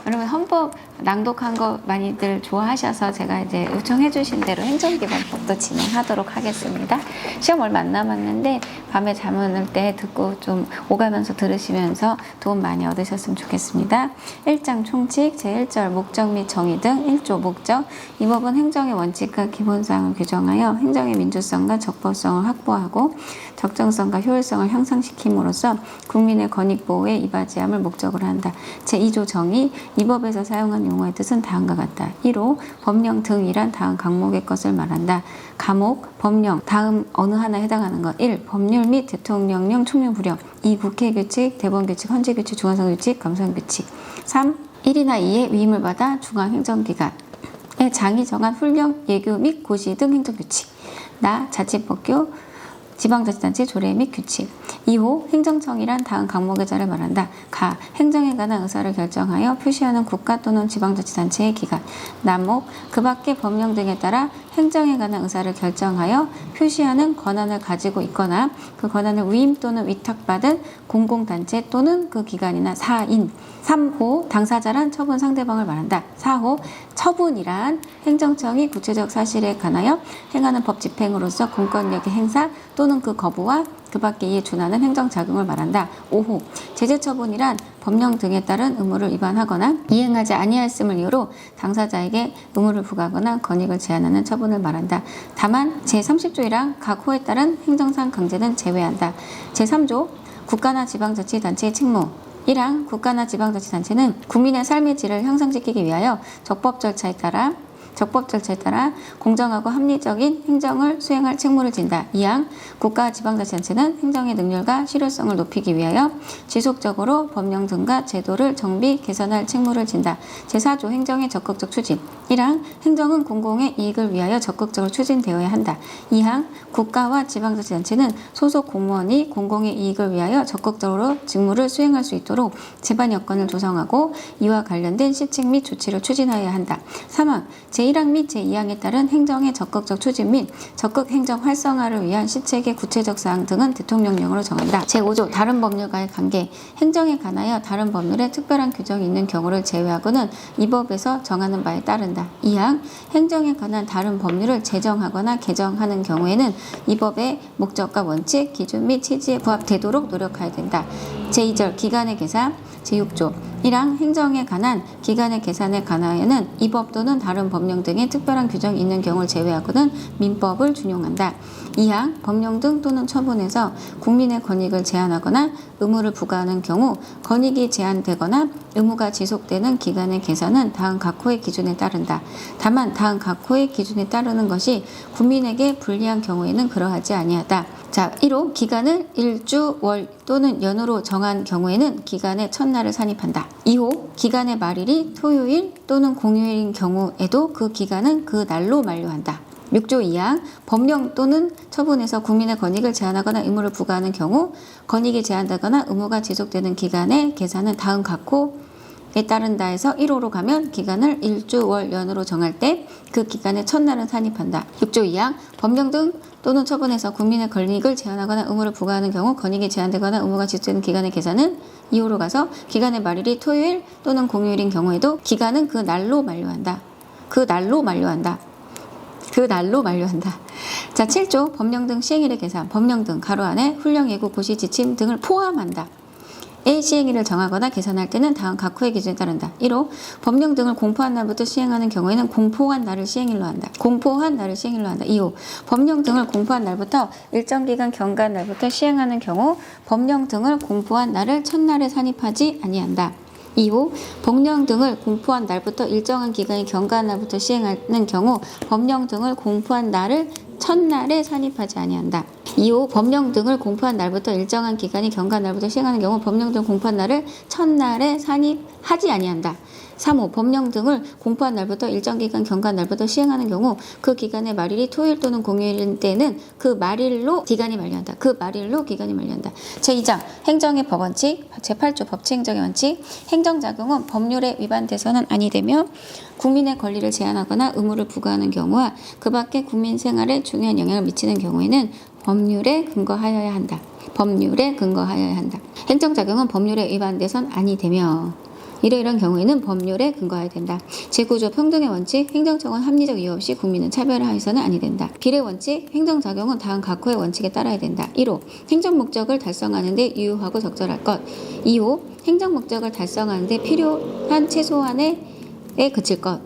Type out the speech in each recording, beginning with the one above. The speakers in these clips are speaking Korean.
여러분 헌법 낭독한 거 많이들 좋아하셔서 제가 이제 요청해 주신 대로 행정기본법도 진행하도록 하겠습니다. 시험 얼마 안 남았는데 밤에 잠을 때 듣고 좀 오가면서 들으시면서 도움 많이 얻으셨으면 좋겠습니다. 1장 총칙 제1절 목적 및 정의 등 1조 목적. 이 법은 행정의 원칙과 기본사항을 규정하여 행정의 민주성과 적법성을 확보하고 적정성과 효율성을 향상시킴으로써 국민의 권익 보호에 이바지함을 목적으로 한다. 제2조 정의. 이 법에서 사용한 용어의 뜻은 다음과 같다. 1호 법령 등이란 다음 각목의 것을 말한다. 가목, 법령, 다음 어느 하나에 해당하는 것. 1. 법률 및 대통령령 총명부령. 2. 국회규칙, 대법원규칙, 헌재규칙, 중앙선거규칙, 감사원규칙. 3. 1이나 2의 위임을 받아 중앙행정기관의 장이 정한 훈령, 예교 및 고시 등 행정규칙. 나, 자치법규, 지방자치단체 조례 및 규칙. 2호 행정청이란 다음 각목의 자를 말한다. 가. 행정에 관한 의사를 결정하여 표시하는 국가 또는 지방자치단체의 기관. 남목. 그 밖의 법령 등에 따라 행정에 관한 의사를 결정하여 표시하는 권한을 가지고 있거나 그 권한을 위임 또는 위탁받은 공공단체 또는 그 기관이나 사인. 3호 당사자란 처분 상대방을 말한다. 4호 처분이란 행정청이 구체적 사실에 관하여 행하는 법 집행으로서 공권력의 행사 또는 그 거부와 그 밖에 이에 준하는 행정작용을 말한다. 5호 제재처분이란 법령 등에 따른 의무를 위반하거나 이행하지 아니하였음을 이유로 당사자에게 의무를 부과하거나 권익을 제한하는 처분을 말한다. 다만 제30조이랑 각 호에 따른 행정상 강제는 제외한다. 제3조 국가나 지방자치단체의 책무. 1항 국가나 지방자치단체는 국민의 삶의 질을 향상시키기 위하여 적법 절차에 따라 공정하고 합리적인 행정을 수행할 책무를 진다. 2항 국가 지방자치단체는 행정의 능률과 실효성을 높이기 위하여 지속적으로 법령 등과 제도를 정비, 개선할 책무를 진다. 제4조 행정의 적극적 추진. 1항 행정은 공공의 이익을 위하여 적극적으로 추진되어야 한다. 2항 국가와 지방자치단체는 소속 공무원이 공공의 이익을 위하여 적극적으로 직무를 수행할 수 있도록 제반 여건을 조성하고 이와 관련된 시책 및 조치를 추진하여야 한다. 3항 제1항 및 제2항에 따른 행정의 적극적 추진 및 적극 행정 활성화를 위한 시책의 구체적 사항 등은 대통령령으로 정한다. 제5조 다른 법률과의 관계. 행정에 관하여 다른 법률에 특별한 규정이 있는 경우를 제외하고는 이 법에서 정하는 바에 따른다. 2항 행정에 관한 다른 법률을 제정하거나 개정하는 경우에는 이 법의 목적과 원칙, 기준 및 취지에 부합되도록 노력해야 된다. 제2절 기간의 계산. 제6조 1항 행정에 관한 기간의 계산에 관하여는 이 법 또는 다른 법령 등의 특별한 규정이 있는 경우를 제외하고는 민법을 준용한다. 2항 법령 등 또는 처분에서 국민의 권익을 제한하거나 의무를 부과하는 경우 권익이 제한되거나 의무가 지속되는 기간의 계산은 다음 각 호의 기준에 따른다. 다만 다음 각 호의 기준에 따르는 것이 국민에게 불리한 경우에는 그러하지 아니하다. 자, 1호 기간을 일주, 월 또는 연으로 정한 경우에는 기간의 첫날을 산입한다. 2호 기간의 말일이 토요일 또는 공휴일인 경우에도 그 기간은 그 날로 만료한다. 6조 2항 법령 또는 처분에서 국민의 권익을 제한하거나 의무를 부과하는 경우 권익이 제한되거나 의무가 지속되는 기간의 계산은 다음 각 호에 따른다 해서 1호로 가면 기간을 일주, 월, 연으로 정할 때 그 기간의 첫날은 산입한다. 6조 2항 법령 등 또는 처분에서 국민의 권익을 제한하거나 의무를 부과하는 경우 권익이 제한되거나 의무가 지속되는 기간의 계산은 2호로 가서 기간의 말일이 토요일 또는 공휴일인 경우에도 기간은 그 날로 만료한다. 그 날로 만료한다. 자, 7조 법령 등 시행일의 계산. 법령 등 가로 안에 훈령, 예고, 고시, 지침 등을 포함한다. 의 시행일을 정하거나 계산할 때는 다음 각 호의 기준에 따른다. 1호 법령 등을 공포한 날부터 시행하는 경우에는 공포한 날을 시행일로 한다. 2호 법령 등을 공포한 날부터 일정 기간 경과한 날부터 시행하는 경우 법령 등을 공포한 날을 첫날에 산입하지 아니한다. 2호 법령 등을 공포한 날부터 일정한 기간이 경과한 날부터 시행하는 경우 법령 등을 공포한 날을 첫날에 산입하지 아니한다. 2호 법령 등을 공포한 날부터 일정한 기간이 경과한 날부터 시행하는 경우 법령 등 공포한 날을 첫날에 산입하지 아니한다. 3호 법령 등을 공포한 날부터 일정 기간 경과한 날부터 시행하는 경우 그 기간의 말일이 토요일 또는 공휴일인 때는 그 말일로 기간이 만료한다. 제2장 행정의 법원칙. 제8조 법치 행정의 원칙. 행정작용은 법률에 위반돼서는 아니 되며 국민의 권리를 제한하거나 의무를 부과하는 경우와 그 밖에 국민 생활에 중요한 영향을 미치는 경우에는 법률에 근거하여야 한다. 행정작용은 법률에 위반돼선 아니 되며 이러이러한 경우에는 법률에 근거해야 된다. 제구조 평등의 원칙, 행정청은 합리적 이유 없이 국민은 차별하여서는 아니 된다. 비례 원칙, 행정작용은 다음 각호의 원칙에 따라야 된다. 1호, 행정 목적을 달성하는 데 유효하고 적절할 것. 2호, 행정 목적을 달성하는 데 필요한 최소한에 그칠 것.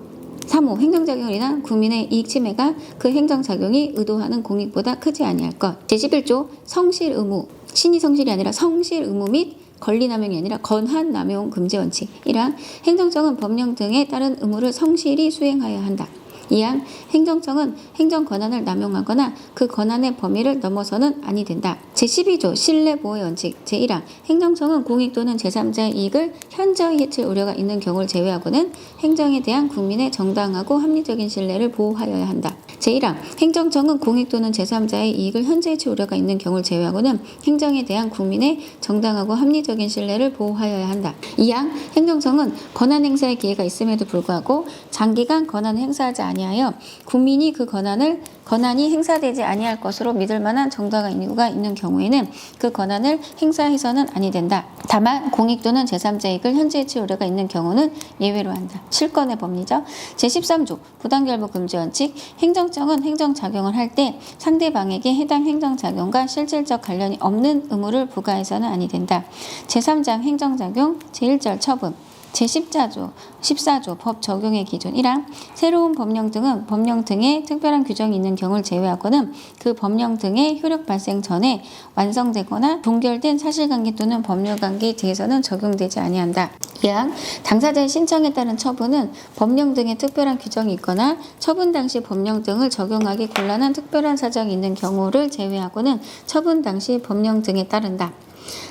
3호, 행정작용을 인한 국민의 이익 침해가 그 행정작용이 의도하는 공익보다 크지 아니할 것. 제11조, 성실 의무, 신의 성실이 아니라 성실 의무 및 권리남용이 아니라 권한남용 금지 원칙. 1항, 행정청은 법령 등에 따른 의무를 성실히 수행하여야 한다. 2항, 행정청은 행정 권한을 남용하거나 그 권한의 범위를 넘어서는 아니 된다. 제12조 신뢰보호의 원칙. 제1항, 행정청은 공익 또는 제3자의 이익을 현저히 해칠 우려가 있는 경우를 제외하고는 행정에 대한 국민의 정당하고 합리적인 신뢰를 보호하여야 한다. 제1항, 행정청은 공익 또는 제3자의 이익을 현저히 해칠 우려가 있는 경우를 제외하고는 행정에 대한 국민의 정당하고 합리적인 신뢰를 보호하여야 한다. 2항, 행정청은 권한 행사의 기회가 있음에도 불구하고 장기간 권한을 행사하지 아니하여 국민이 그 권한이 행사되지 아니할 것으로 믿을 만한 정당한 이유가 있는 경우에는 그 권한을 행사해서는 아니 된다. 다만 공익 또는 제3자 이익을 현저히 해칠 우려가 있는 경우는 예외로 한다. 실권의 법리죠. 제13조 부당결부 금지 원칙. 행정청은 행정작용을 할 때 상대방에게 해당 행정작용과 실질적 관련이 없는 의무를 부과해서는 아니 된다. 제3장 행정작용 제1절 처분. 제14조 법 적용의 기준. 1항, 새로운 법령 등은 법령 등에 특별한 규정이 있는 경우를 제외하고는 그 법령 등의 효력 발생 전에 완성되거나 종결된 사실관계 또는 법률관계에 대해서는 적용되지 아니한다. 2항, 당사자의 신청에 따른 처분은 법령 등의 특별한 규정이 있거나 처분 당시 법령 등을 적용하기 곤란한 특별한 사정이 있는 경우를 제외하고는 처분 당시 법령 등에 따른다.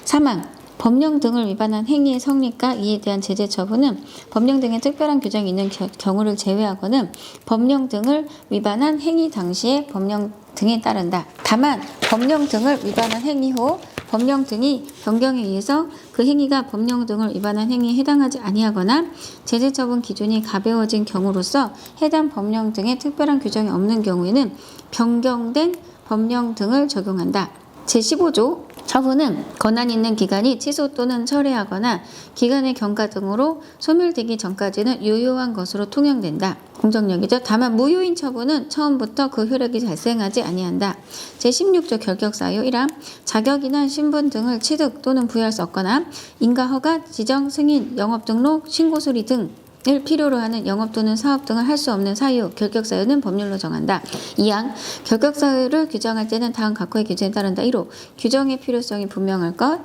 3항, 법령 등을 위반한 행위의 성립과 이에 대한 제재 처분은 법령 등의 특별한 규정이 있는 경우를 제외하고는 법령 등을 위반한 행위 당시의 법령 등에 따른다. 다만 법령 등을 위반한 행위 후 법령 등이 변경에 의해서 그 행위가 법령 등을 위반한 행위에 해당하지 아니하거나 제재 처분 기준이 가벼워진 경우로서 해당 법령 등의 특별한 규정이 없는 경우에는 변경된 법령 등을 적용한다. 제15조 처분은 권한 있는 기간이 취소 또는 철회하거나 기간의 경과 등으로 소멸되기 전까지는 유효한 것으로 통용된다. 공정력이죠. 다만 무효인 처분은 처음부터 그 효력이 발생하지 아니한다. 제16조 결격사유 1항, 자격이나 신분 등을 취득 또는 부여할 수 없거나 인가 허가, 지정, 승인, 영업 등록, 신고 수리 등 을 필요로 하는 영업 또는 사업 등을 할 수 없는 사유, 결격사유는 법률로 정한다. 2항, 결격사유를 규정할 때는 다음 각호의 기준에 따른다. 1호, 규정의 필요성이 분명할 것.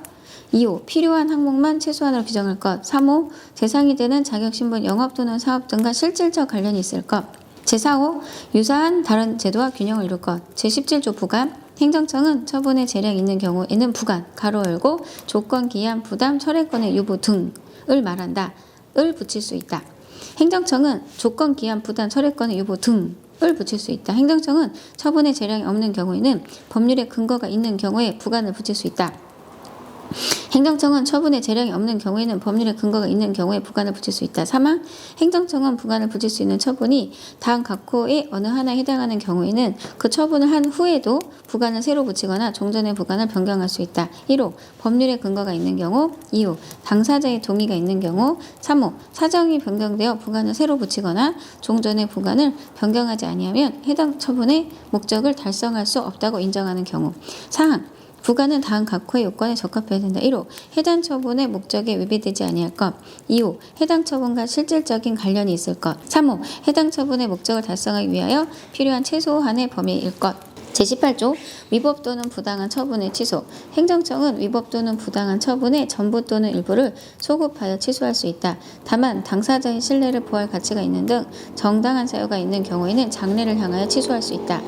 2호, 필요한 항목만 최소한으로 규정할 것. 3호, 대상이 되는 자격신분, 영업 또는 사업 등과 실질적 관련이 있을 것. 제4호, 유사한 다른 제도와 균형을 이룰 것. 제17조 부감, 행정청은 처분의 재량이 있는 경우에는 부관, 가로 열고, 조건, 기한, 부담, 철회권의 유보 등을 말한다. 을 붙일 수 있다. 행정청은 조건, 기한, 부담, 철회권의 유보 등을 붙일 수 있다. 행정청은 처분의 재량이 없는 경우에는 법률의 근거가 있는 경우에 부관을 붙일 수 있다. 행정청은 처분의 재량이 없는 경우에는 법률의 근거가 있는 경우에 부관을 붙일 수 있다. 3항, 행정청은 부관을 붙일 수 있는 처분이 다음 각호의 어느 하나에 해당하는 경우에는 그 처분을 한 후에도 부관을 새로 붙이거나 종전의 부관을 변경할 수 있다. 1호, 법률의 근거가 있는 경우. 2호, 당사자의 동의가 있는 경우. 3호, 사정이 변경되어 부관을 새로 붙이거나 종전의 부관을 변경하지 아니하면 해당 처분의 목적을 달성할 수 없다고 인정하는 경우. 4항, 부관은 다음 각호의 요건에 적합해야 된다. 1호, 해당 처분의 목적에 위배되지 아니할 것. 2호, 해당 처분과 실질적인 관련이 있을 것. 3호, 해당 처분의 목적을 달성하기 위하여 필요한 최소한의 범위일 것. 제18조 위법 또는 부당한 처분의 취소. 행정청은 위법 또는 부당한 처분의 전부 또는 일부를 소급하여 취소할 수 있다. 다만 당사자의 신뢰를 보호할 가치가 있는 등 정당한 사유가 있는 경우에는 장래를 향하여 취소할 수 있다.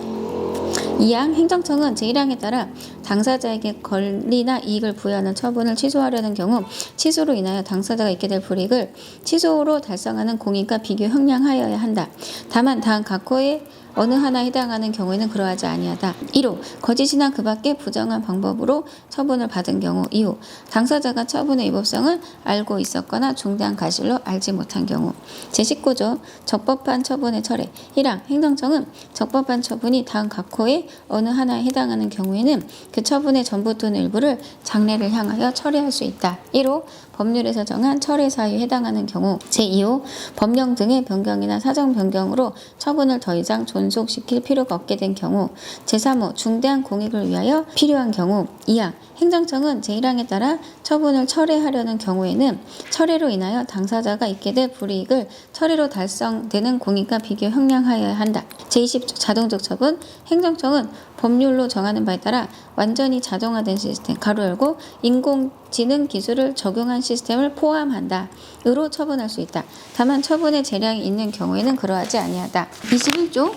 2항, 행정청은 제1항에 따라 당사자에게 권리나 이익을 부여하는 처분을 취소하려는 경우 취소로 인하여 당사자가 있게 될 불이익을 취소로 달성하는 공익과 비교 형량하여야 한다. 다만 다음 각호의 어느 하나에 해당하는 경우에는 그러하지 아니하다. 1호 거짓이나 그 밖의 부정한 방법으로 처분을 받은 경우. 2호 당사자가 처분의 위법성을 알고 있었거나 중대한 과실로 알지 못한 경우. 제19조 적법한 처분의 철회. 1항 행정청은 적법한 처분이 다음 각 호의 어느 하나에 해당하는 경우에는 그 처분의 전부 또는 일부를 장래를 향하여 철회할 수 있다. 1호 법률에서 정한 철회 사유에 해당하는 경우. 제2호 법령 등의 변경이나 사정 변경으로 처분을 더 이상 존속시킬 필요가 없게 된 경우. 제3호 중대한 공익을 위하여 필요한 경우. 2항 행정청은 제1항에 따라 처분을 철회하려는 경우에는 철회로 인하여 당사자가 입게 될 불이익을 철회로 달성되는 공익과 비교 형량하여야 한다. 제20조 자동적 처분. 행정청은 법률로 정하는 바에 따라 완전히 자동화된 시스템 가로 열고 인공지능 기술을 적용한 시스템을 포함한다. 으로 처분할 수 있다. 다만 처분의 재량이 있는 경우에는 그러하지 아니하다. 21조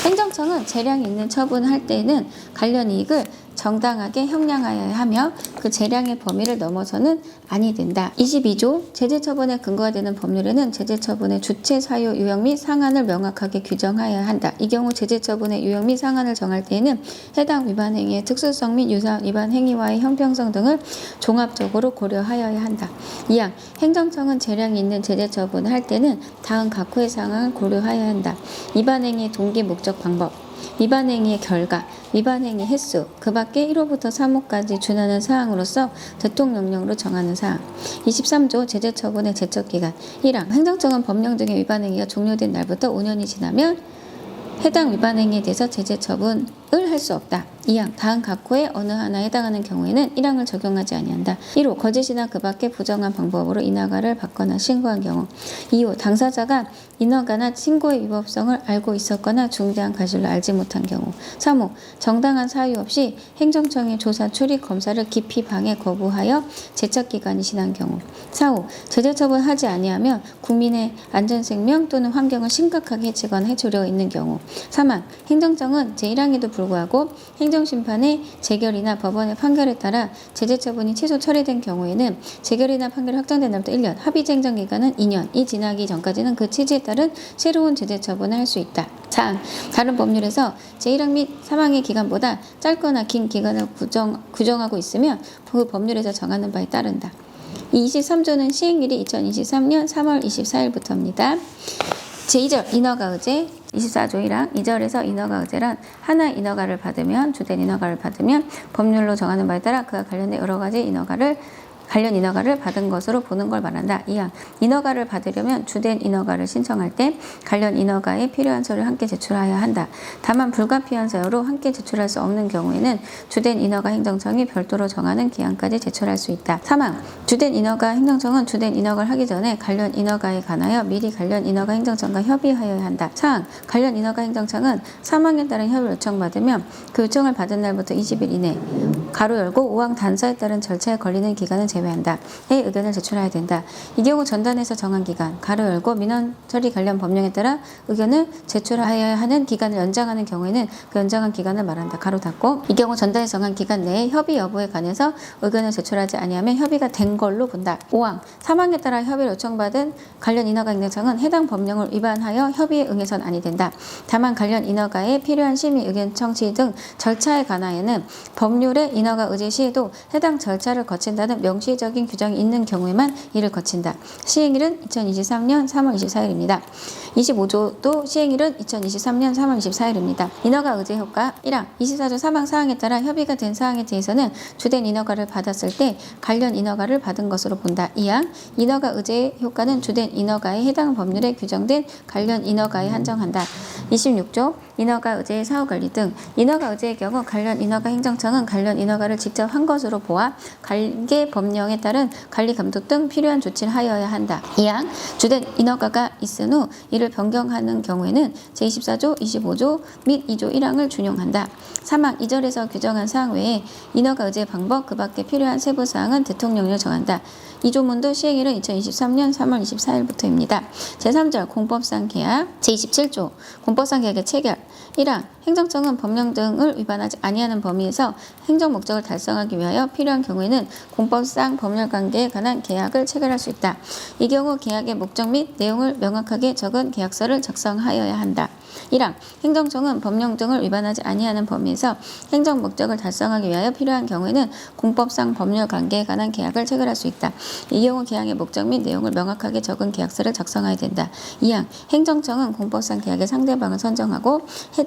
행정청은 재량이 있는 처분을 할 때에는 관련 이익을 정당하게 형량하여야 하며 그 재량의 범위를 넘어서는 아니 된다. 22조 제재처분에 근거가 되는 법률에는 제재처분의 주체, 사유, 유형 및 상한을 명확하게 규정하여야 한다. 이 경우 제재처분의 유형 및 상한을 정할 때에는 해당 위반 행위의 특수성 및 유사한 위반 행위와의 형평성 등을 종합적으로 고려하여야 한다. 2항 행정청은 재량이 있는 제재처분을 할 때는 다음 각 호의 상황을 고려하여야 한다. 위반 행위의 동기, 목적, 방법, 위반 행위의 결과, 위반 행위 횟수, 그 밖에 1호부터 3호까지 준하는 사항으로서 대통령령으로 정하는 사항. 23조 제재처분의 제척기간. 1항 행정청은 법령 등의 위반 행위가 종료된 날부터 5년이 지나면 해당 위반 행위에 대해서 제재처분을 할 수 없다. 2항 다음 각 호의 어느 하나에 해당하는 경우에는 1항을 적용하지 아니한다. 1호 거짓이나 그 밖의 부정한 방법으로 인허가를 받거나 신고한 경우. 2호 당사자가 인허가나 신고의 위법성을 알고 있었거나 중대한 과실로 알지 못한 경우. 3호 정당한 사유 없이 행정청의 조사, 출입, 검사를 기피, 방해, 거부하여 제척기간이 지난 경우. 4호 제재처분하지 아니하면 국민의 안전생명 또는 환경을 심각하게 해치거나 해초려 있는 경우. 3항 행정청은 제1항에도 불구하고 행정심판의 재결이나 법원의 판결에 따라 제재처분이 취소 철회된 경우에는 재결이나 판결이 확정된 날부터 1년, 합의제 행정기간은 2년이 지나기 전까지는 그 취지에 따른 새로운 제재처분을 할 수 있다. 4항 다른 법률에서 제1항 및 3항의 기간보다 짧거나 긴 기간을 규정하고 있으면 그 법률에서 정하는 바에 따른다. 이 23조는 시행일이 2023년 3월 24일부터입니다. 제2절 인허가 의제 24조 1항 2절에서 인허가 의제란 하나의 인허가를 받으면 주된 인허가를 받으면 법률로 정하는 바에 따라 그와 관련된 여러 가지 관련 인허가를 받은 것으로 보는 걸 말한다. 2항 인허가를 받으려면 주된 인허가를 신청할 때 관련 인허가에 필요한 서류를 함께 제출해야 한다. 다만 불가피한 사유로 함께 제출할 수 없는 경우에는 주된 인허가 행정청이 별도로 정하는 기한까지 제출할 수 있다. 3항 주된 인허가 행정청은 주된 인허가를 하기 전에 관련 인허가에 관하여 미리 관련 인허가 행정청과 협의하여야 한다. 4항 관련 인허가 행정청은 사망에 따른 협의를 요청받으면 그 요청을 받은 날부터 20일 이내 가로 열고 5항 단서에 따른 절차에 걸리는 기간은 제외한다. 의 의견을 제출해야 된다. 이 경우 전단에서 정한 기간, 가로 열고 민원 처리 관련 법령에 따라 의견을 제출하여야 하는 기간을 연장하는 경우에는 그 연장한 기간을 말한다. 가로 닫고 이 경우 전단에 정한 기간 내에 협의 여부에 관해서 의견을 제출하지 아니하면 협의가 된 걸로 본다. 5항 사망에 따라 협의를 요청받은 관련 인허가 행정청은 해당 법령을 위반하여 협의에 응해서는 아니 된다. 다만 관련 인허가에 필요한 심의 의견 청취 등 절차에 관하여는 법률의 인허가 의제 시에도 해당 절차를 거친다는 명시적인 규정이 있는 경우에만 이를 거친다. 시행일은 2023년 3월 24일입니다. 25조도 시행일은 2023년 3월 24일입니다. 인허가 의제 효과 1항 24조 3항 사항에 따라 협의가 된 사항에 대해서는 주된 인허가를 받았을 때 관련 인허가를 받은 것으로 본다. 2항 인허가 의제의 효과는 주된 인허가에 해당 법률에 규정된 관련 인허가에 한정한다. 26조 인허가 의제의 사후관리 등 인허가 의제의 경우 관련 인허가 행정청은 관련 인허가를 직접 한 것으로 보아 관계 법령에 따른 관리 감독 등 필요한 조치를 하여야 한다. 2항 주된 인허가가 있은 후 이를 변경하는 경우에는 제24조, 25조 및 2조 1항을 준용한다. 3항 2절에서 규정한 사항 외에 인허가 의제의 방법 그 밖에 필요한 세부 사항은 대통령령을 정한다. 2조문도 시행일은 2023년 3월 24일부터입니다. 제3절 공법상 계약 제27조 공법상 계약의 체결 1항 행정청은 법령 등을 위반하지 아니하는 범위에서 행정 목적을 달성하기 위하여 필요한 경우에는 공법상 법률 관계에 관한 계약을 체결할 수 있다. 이 경우 계약의 목적 및 내용을 명확하게 적은 계약서를 작성하여야 한다. 1항 행정청은 법령 등을 위반하지 아니하는 범위에서 행정 목적을 달성하기 위하여 필요한 경우에는 공법상 법률 관계에 관한 계약을 체결할 수 있다. 이 경우 계약의 목적 및 내용을 명확하게 적은 계약서를 작성해야 된다. 2항 행정청은 공법상 계약의 상대방을 선정하고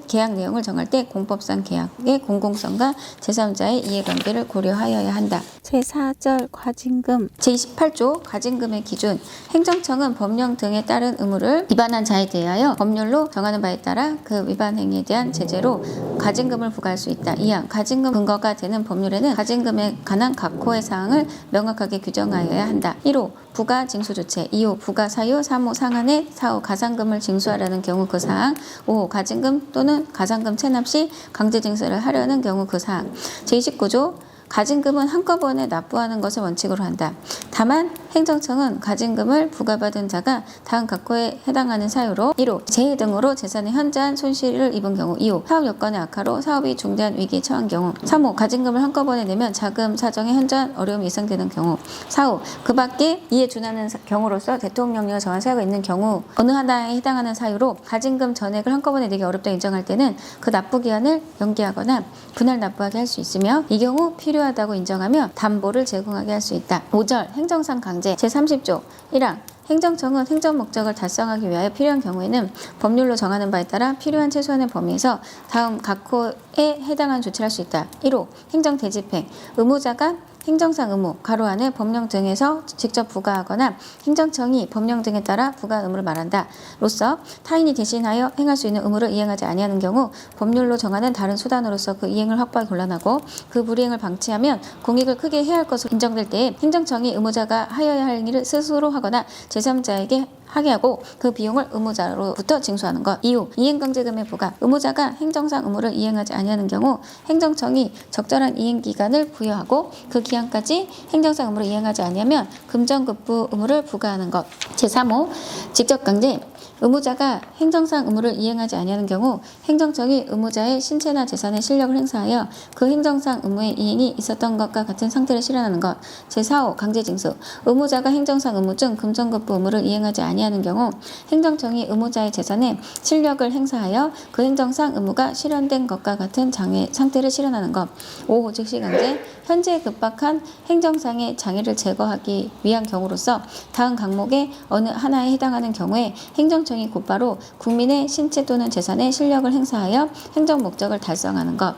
계약 내용을 정할 때 공법상 계약의 공공성과 제3자의 이해관계를 고려하여야 한다. 제4절 과징금 제28조 과징금의 기준 행정청은 법령 등에 따른 의무를 위반한 자에 대하여 법률로 정하는 바에 따라 그 위반 행위에 대한 제재로 과징금을 부과할 수 있다. 2항 과징금 근거가 되는 법률에는 과징금에 관한 각 호의 사항을 명확하게 규정하여야 한다. 1호 부가 징수 조치, 2호 부가 사유, 3호 상한에, 4호 가산금을 징수하라는 경우 그 사항, 5호 가징금 또는 가산금 체납 시 강제 징수를 하려는 경우 그 사항. 제29조 가징금은 한꺼번에 납부하는 것을 원칙으로 한다. 다만 행정청은 가징금을 부과받은 자가 다음 각호에 해당하는 사유로 1호 재해 등으로 재산의 현저한 손실을 입은 경우, 2호 사업 여건의 악화로 사업이 중대한 위기에 처한 경우, 3호 가징금을 한꺼번에 내면 자금 사정에 현저한 어려움이 예상되는 경우, 4호 그 밖에 이에 준하는 경우로서 대통령령을 정한 사유가 있는 경우 어느 하나에 해당하는 사유로 가징금 전액을 한꺼번에 내기 어렵다 인정할 때는 그 납부 기한을 연기하거나 분할 납부하게 할 수 있으며 이 경우 필요하다고 인정하며 담보를 제공하게 할 수 있다. 5절 행정상 강제 제30조 1항 행정청은 행정 목적을 달성하기 위하여 필요한 경우에는 법률로 정하는 바에 따라 필요한 최소한의 범위에서 다음 각 호에 해당하는 조치를 할 수 있다. 1호 행정대집행 의무자가 행정상 의무 가로 안에 법령 등에서 직접 부과하거나 행정청이 법령 등에 따라 부과한 의무를 말한다. 로서 타인이 대신하여 행할 수 있는 의무를 이행하지 아니하는 경우 법률로 정하는 다른 수단으로서 그 이행을 확보하기 곤란하고 그 불이행을 방치하면 공익을 크게 해야 할 것으로 인정될 때에 행정청이 의무자가 하여야 할 일을 스스로 하거나 제3자에게 하게 하고 그 비용을 의무자로부터 징수하는 것. 이후 이행강제금의 부과 의무자가 행정상 의무를 이행하지 아니하는 경우 행정청이 적절한 이행기간을 부여하고 그 기한까지 행정상 의무를 이행하지 아니하면 금전급부 의무를 부과하는 것. 제3호 직접강제 의무자가 행정상 의무를 이행하지 아니하는 경우 행정청이 의무자의 신체나 재산의 실력을 행사하여 그 행정상 의무의 이행이 있었던 것과 같은 상태를 실현하는 것. 제4호 강제징수 의무자가 행정상 의무 중 금전급부 의무를 이행하지 아니하는 경우 행정청이 의무자의 재산에 실력을 행사하여 그 행정상 의무가 실현된 것과 같은 상태를 실현하는 것. 5호 즉시강제 현재 급박한 행정상의 장애를 제거하기 위한 경우로서 다음 항목의 어느 하나에 해당하는 경우에 행정청이 곧바로 국민의 신체 또는 재산의 실력을 행사하여 행정 목적을 달성하는 것.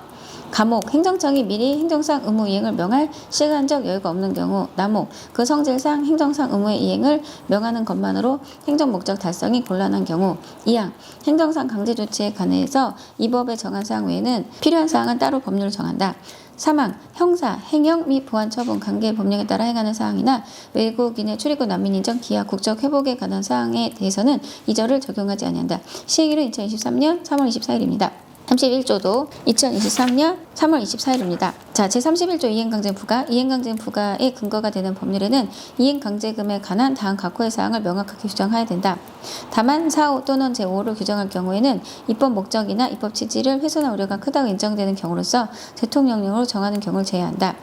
감옥 행정청이 미리 행정상 의무 이행을 명할 시간적 여유가 없는 경우. 남옥 그 성질상 행정상 의무의 이행을 명하는 것만으로 행정 목적 달성이 곤란한 경우. 2항 행정상 강제 조치에 관해서 이 법에 정한 사항 외에는 필요한 사항은 따로 법률로 정한다. 3항 형사, 행형 및 보안 처분 관계 법령에 따라 행하는 사항이나 외국인의 출입국 난민 인정 기하 국적 회복에 관한 사항에 대해서는 이 절을 적용하지 아니한다. 시행일은 2023년 3월 24일입니다. 31조도 2023년 3월 24일입니다. 자, 제31조 이행강제 부과. 이행강제 부과의 근거가 되는 법률에는 이행강제금에 관한 다음 각 호의 사항을 명확하게 규정해야 된다. 다만 4호 또는 제5호를 규정할 경우에는 입법 목적이나 입법 취지를 훼손할 우려가 크다고 인정되는 경우로서 대통령령으로 정하는 경우를 제외한다.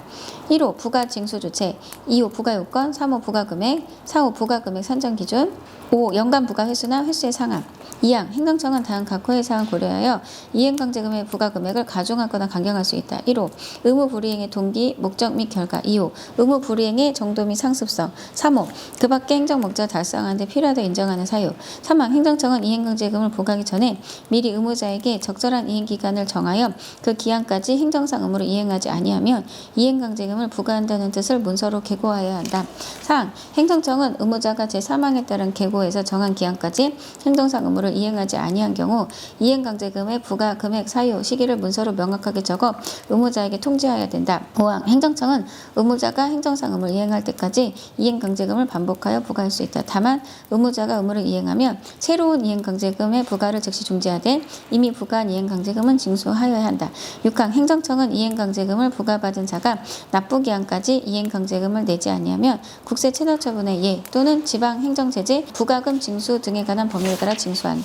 1호 부가 징수 조치, 2호 부가 요건, 3호 부가 금액, 4호 부가 금액 산정 기준, 5호 연간 부가 횟수나 횟수의 상한. 2항 행정청은 다음 각 호의 사항을 고려하여 이행강제금의 부과 금액을 가중하거나 강경할 수 있다. 1호 의무 불이행의 동기, 목적 및 결과. 2호 의무 불이행의 정도 및 상습성. 3호 그 밖의 행정 목적을 달성하는 데 필요하다고 인정하는 사유. 3항 행정청은 이행강제금을 부과하기 전에 미리 의무자에게 적절한 이행기간을 정하여 그 기한까지 행정상 의무를 이행하지 아니하면 이행강제금을 부과한다는 뜻을 문서로 계고하여야 한다. 4항 행정청은 의무자가 제3항에 따른 계고에서 정한 기한까지 행정상 의무를 이행하지 아니한 경우 이행강제금의 부과 금액, 사유, 시기를 문서로 명확하게 적어 의무자에게 통지하여야 된다. 5항 행정청은 의무자가 행정상 의무를 이행할 때까지 이행강제금을 반복하여 부과할 수 있다. 다만 의무자가 의무를 이행하면 새로운 이행강제금의 부과를 즉시 중지하되 이미 부과한 이행강제금은 징수하여야 한다. 6항 행정청은 이행강제금을 부과받은 자가 납부기한까지 이행강제금을 내지 아니하면 국세 체납처분의 예 또는 지방행정제재, 부과금 징수 등에 관한 법률에 따라 징수한다.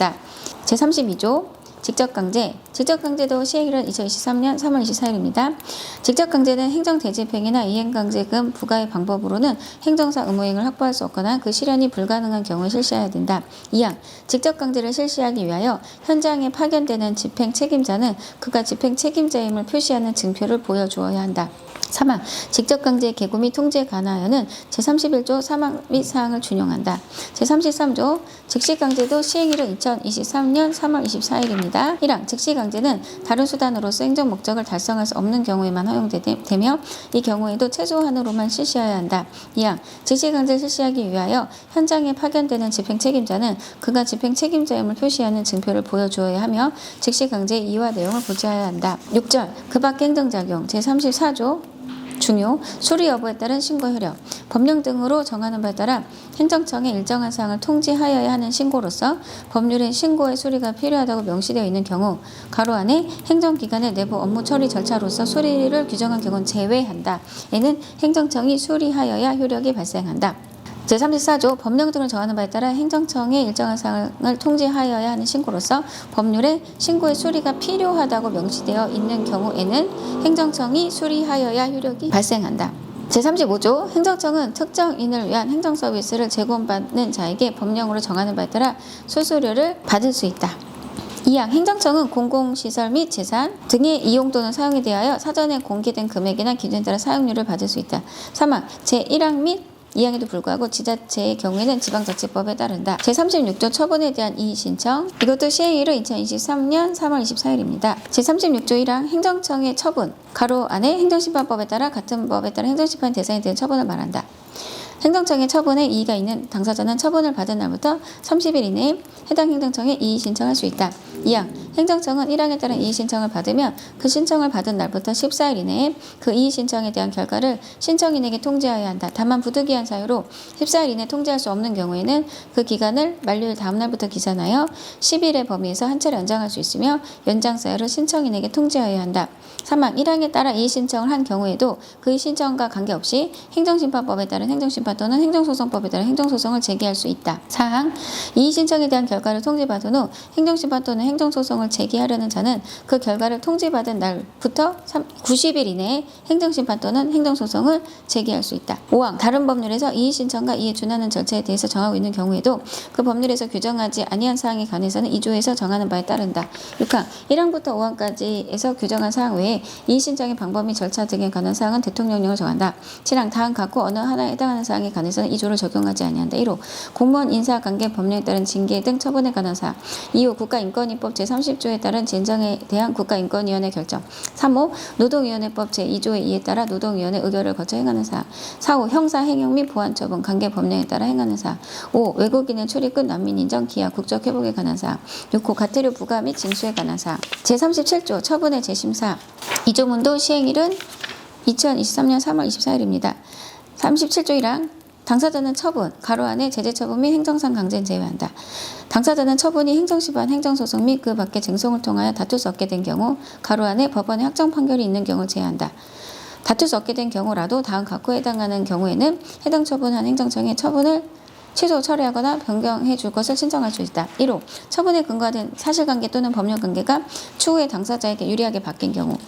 제32조 직접강제. 직접강제도 시행일은 2023년 3월 24일입니다. 직접강제는 행정대집행이나 이행강제금 부과의 방법으로는 행정상 의무이행을 확보할 수 없거나 그 실현이 불가능한 경우에 실시해야 된다. 2항. 직접강제를 실시하기 위하여 현장에 파견되는 집행책임자는 그가 집행책임자임을 표시하는 증표를 보여주어야 한다. 3항. 직접강제 개고 및 통지에 관하여는 제31조 3항 및 사항을 준용한다. 제33조 즉시강제도 시행일은 2023년 3월 24일입니다. 1항. 즉시강제는 다른 수단으로서 행정 목적을 달성할 수 없는 경우에만 허용되며 이 경우에도 최소한으로만 실시해야 한다. 2항. 즉시강제를 실시하기 위하여 현장에 파견되는 집행책임자는 그가 집행책임자임을 표시하는 증표를 보여주어야 하며 즉시강제의 이유와 내용을 고지해야 한다. 6절. 그 밖의 행정작용 제34조 중요, 수리 여부에 따른 신고 효력, 법령 등으로 정하는 바에 따라 행정청에 일정한 사항을 통지하여야 하는 신고로서 법률인 신고의 수리가 필요하다고 명시되어 있는 경우 가로 안에 행정기관의 내부 업무 처리 절차로서 수리를 규정한 경우는 제외한다. 이는 행정청이 수리하여야 효력이 발생한다. 제34조 법령 등을 정하는 바에 따라 행정청에 일정한 사항을 통지하여야 하는 신고로서 법률에 신고의 수리가 필요하다고 명시되어 있는 경우에는 행정청이 수리하여야 효력이 발생한다. 제35조 행정청은 특정인을 위한 행정서비스를 제공받는 자에게 법령으로 정하는 바에 따라 수수료를 받을 수 있다. 2항. 행정청은 공공시설 및 재산 등의 이용 또는 사용에 대하여 사전에 공개된 금액이나 기준에 따라 사용료를 받을 수 있다. 3항. 제1항 및 2항에도 불구하고 지자체의 경우에는 지방자치법에 따른다. 제36조 처분에 대한 이의신청. 이것도 시행일은 2023년 3월 24일입니다. 제36조 1항 행정청의 처분. 가로 안에 행정심판법에 따라 같은 법에 따라 행정심판 대상이 되는 처분을 말한다. 행정청의 처분에 이의가 있는 당사자는 처분을 받은 날부터 30일 이내에 해당 행정청에 이의 신청할 수 있다. 2항. 행정청은 1항에 따른 이의 신청을 받으면 그 신청을 받은 날부터 14일 이내에 그 이의 신청에 대한 결과를 신청인에게 통지하여야 한다. 다만 부득이한 사유로 14일 이내 통지할 수 없는 경우에는 그 기간을 만료일 다음 날부터 기산하여 10일의 범위에서 한 차례 연장할 수 있으며 연장 사유를 신청인에게 통지하여야 한다. 3항. 1항에 따라 이의 신청을 한 경우에도 그의 신청과 관계없이 행정심판법에 따른 행정심판 또는 행정소송법에 따른 행정소송을 제기할 수 있다. 4항. 이의 신청에 대한 결과를 통지받은 후 행정심판 또는 행정소송을 제기하려는 자는 그 결과를 통지받은 날부터 90일 이내에 행정심판 또는 행정소송을 제기할 수 있다. 5항. 다른 법률에서 이의 신청과 이에 준하는 절차에 대해서 정하고 있는 경우에도 그 법률에서 규정하지 아니한 사항에 관해서는 2조에서 정하는 바에 따른다. 6항. 1항부터 5항까지에서 규정한 사항 외에 이의 신청의 방법 및 절차 등에 관한 사항은 대통령령을 정한다. 7항. 다음 각호 어느 하나에 해당하는 사항에 관해서는 2조를 적용하지 아니한다. 1호. 공무원 인사관계 법령에 따른 징계 등 처분에 관한 사항. 2호. 국가인권위법 제30조에 따른 진정에 대한 국가인권위원회 결정. 3호. 노동위원회법 제2조의 2에 따라 노동위원회 의결을 거쳐 행하는 사항. 4호. 형사, 행용 및 보완처분 관계 법령에 따라 행하는 사항. 5호. 외국인의 출입국, 난민 인정, 기하, 국적 회복에 관한 사항. 6호. 과태료 부과 및 징수에 관한 사항. 제37조 처분의 재심사. 이조문도 시행일은 2023년 3월 24일입니다. 37조 1항. 당사자는 처분, 가로 안에 제재처분 및 행정상 강제는 제외한다. 당사자는 처분이 행정심판, 행정소송 및 그 밖의 쟁송을 통하여 다툴 수 없게 된 경우, 가로 안에 법원의 확정 판결이 있는 경우를 제외한다. 다툴 수 없게 된 경우라도 다음 각호에 해당하는 경우에는 해당 처분한 행정청에 처분을 취소, 철회하거나 변경해 줄 것을 신청할 수 있다. 1호. 처분에 근거된 사실관계 또는 법령관계가 추후에 당사자에게 유리하게 바뀐 경우.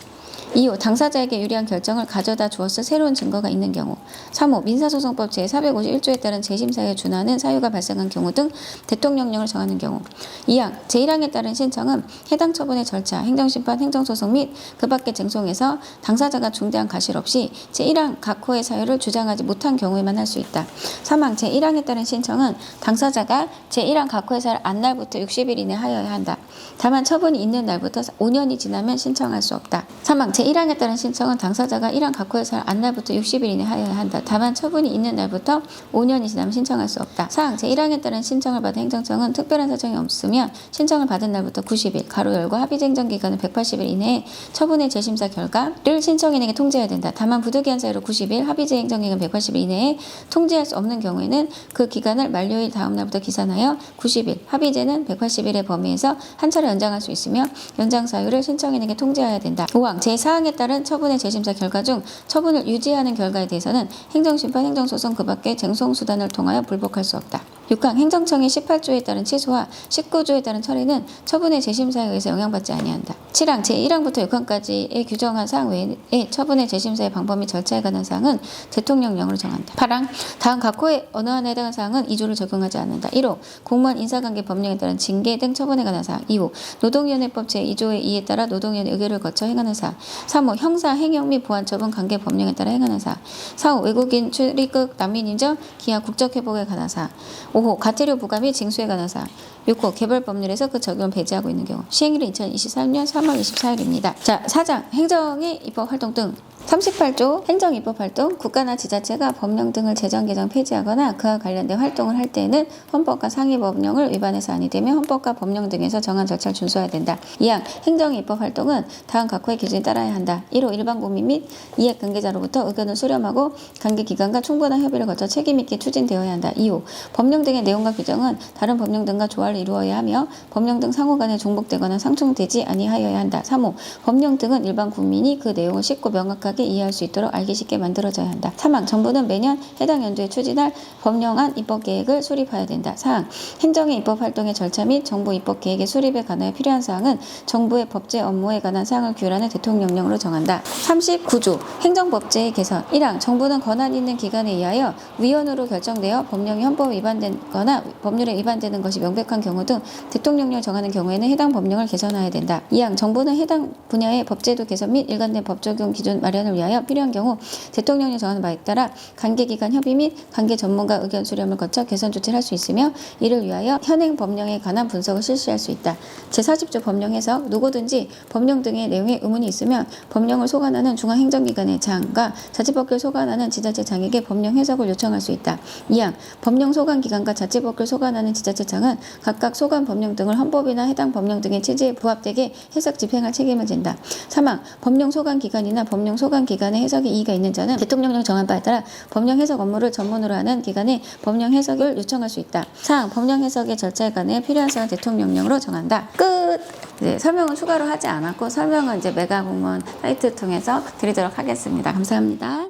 2호. 당사자에게 유리한 결정을 가져다 주었을 새로운 증거가 있는 경우. 3호. 민사소송법 제451조에 따른 재심사에 준하는 사유가 발생한 경우 등 대통령령을 정하는 경우. 2항. 제1항에 따른 신청은 해당 처분의 절차, 행정심판, 행정소송 및 그 밖의 쟁송에서 당사자가 중대한 과실 없이 제1항 각호의 사유를 주장하지 못한 경우에만 할 수 있다. 3항. 제1항에 따른 신청은 당사자가 제1항 각호의 사유를 안 날부터 60일 이내 하여야 한다. 다만 처분이 있는 날부터 5년이 지나면 신청할 수 없다. 3항. 제1항에 따른 신청은 당사자가 1항 각호의 사유 안 날부터 60일 이내 하여야 한다. 다만 처분이 있는 날부터 5년이 지나면 신청할 수 없다. 4항. 제1항에 따른 신청을 받은 행정청은 특별한 사정이 없으면 신청을 받은 날부터 90일, 가로 열고 합의제 행정기간은 180일 이내에 처분의 재심사 결과를 신청인에게 통지해야 된다. 다만 부득이한 사유로 90일, 합의제 행정기간 180일 이내에 통지할 수 없는 경우에는 그 기간을 만료일 다음 날부터 기산하여 90일, 합의제는 180일의 범위에서 한 차례 연장할 수 있으며 연장 사유를 신청인에게 통지해야 된다. 5항. 제4항에 따른 처분의 재심사 결과 중 처분을 유지하는 결과에 대해서는 행정심판, 행정소송 그 밖의 쟁송수단을 통하여 불복할 수 없다. 6강 행정청의 18조에 따른 취소와 19조에 따른 처리는 처분의 재심사에 의해서 영향받지 아니한다. 7항 제1항부터 6항까지의 규정한 사항 외에 처분의 재심사의 방법 및 절차에 관한 사항은 대통령령으로 정한다. 8항 다음 각 호의 어느 하나에 해당하는 사항은 2조를 적용하지 않는다. 1호 공무원 인사관계 법령에 따른 징계 등 처분에 관한 사항. 2호 노동위원회법 제2조의 2에 따라 노동위원회 의결을 거쳐 행하는 사항. 3호 형사, 행영 및 보안처분 관계 법령에 따라 행하는 사항. 4호 외국인 출입국 난민 인정, 기하 국적회복에 관한 사항. 5호 과태료 부과 및 징수에 관한 사항. 6호 개별 법률에서 그 적용을 배제하고 있는 경우. 시행일은 2023년 3월 24일입니다. 자, 4장 행정의 입법 활동 등 38조 행정입법활동 국가나 지자체가 법령 등을 제정 개정 폐지하거나 그와 관련된 활동을 할 때에는 헌법과 상위 법령을 위반해서 아니 되면 헌법과 법령 등에서 정한 절차를 준수해야 된다. 2항 행정입법활동은 다음 각 호의 기준에 따라야 한다. 1호 일반 국민 및 이해 관계자로부터 의견을 수렴하고 관계기관과 충분한 협의를 거쳐 책임있게 추진되어야 한다. 2호 법령 등의 내용과 규정은 다른 법령 등과 조화를 이루어야 하며 법령 등 상호간에 중복되거나 상충되지 아니하여야 한다. 3호 법령 등은 일반 국민이 그 내용을 쉽고 명확하게 이해할 수 있도록 알기 쉽게 만들어져야 한다. 3항 정부는 매년 해당 연도에 추진할 법령안 입법계획을 수립해야 된다. 4항 행정의 입법활동의 절차 및 정부 입법계획의 수립에 관하여 필요한 사항은 정부의 법제 업무에 관한 사항을 규율하는 대통령령으로 정한다. 39조 행정법제의 개선 1항 정부는 권한 있는 기관에 의하여 위헌으로 결정되어 법령이 헌법에 위반되거나 법률에 위반되는 것이 명백한 경우 등 대통령령을 정하는 경우에는 해당 법령을 개선해야 된다. 2항 정부는 해당 분야의 법제도 개선 및 일관된 법 적용 기준 마련을 위하여 필요한 경우 대통령령이 정하는 바에 따라 관계기관 협의 및 관계 전문가 의견 수렴을 거쳐 개선 조치를 할 수 있으며 이를 위하여 현행 법령에 관한 분석을 실시할 수 있다. 제40조 법령 해석 누구든지 법령 등의 내용에 의문이 있으면 법령을 소관하는 중앙행정기관의 장과 자치법규를 소관하는 지자체장에게 법령 해석을 요청할 수 있다. 2항 법령 소관기관과 자치법규를 소관하는 지자체장은 각각 소관 법령 등을 헌법이나 해당 법령 등의 취지에 부합되게 해석 집행할 책임을 진다. 3항 법령 소관기관이나 법령 소관기관의 해석에 이의가 있는 자는 대통령령 정한 바에 따라 법령 해석 업무를 전문으로 하는 기관에 법령 해석을 요청할 수 있다. 4항 법령 해석의 절차에 관해 필요한 사항은 대통령령으로 정한다. 끝! 네, 설명은 추가로 하지 않았고 설명은 이제 메가공무원 사이트 통해서 드리도록 하겠습니다. 감사합니다.